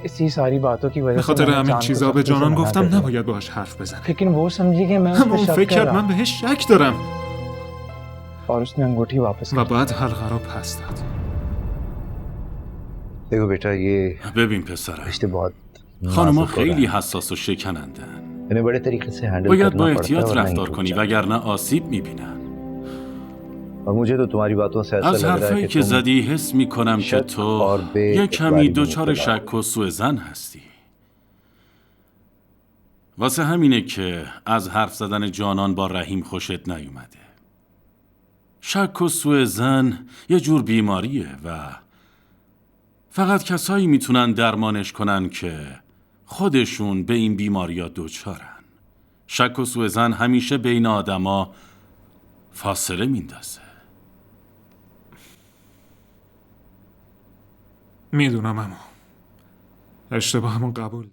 इसी सारी बातों की वजह به से خاطر मैंने همین जान को چیزا به सख्ती से جانان मना گفتم कर दिया। نباید باهاش حرف بزنه. लेकिन वो समझी कि मैं उस اما पे اون शक فکر कर کرد रहा من بهش شک دارم और उसने अंगूठी वापस و कर بعد حلقه رو پس داد. देखो बेटा ये ببین پسرم، रिश्ते बहुत خانوما नाजुक हो रहे خیلی हैं حساس و شکنندن. इन्हें बड़े तरीके से हैंडल باید करना با पड़ता है احتیاط वरना ये رفتار टूट کنی जाते وگرنه آسیب میبینن. और मुझे तो तुम्हारी बातों से ऐसा از लग रहा है حرفایی कि که तुम زدی حس میکنم که شک تو और बे یه کمی اعتباری में دچار مبتلا شک و سوء ظن هستی. واسه همینه که از حرف زدن جانان با رحیم خوشت نیومده. شک و سوء ظن یه جور بیماریه و فقط کسایی میتونن درمانش کنن که خودشون به این بیماریا دچارن. شک و سوء ظن همیشه بین آدما فاصله میندازه. میدونم اما اشتباهمون قبول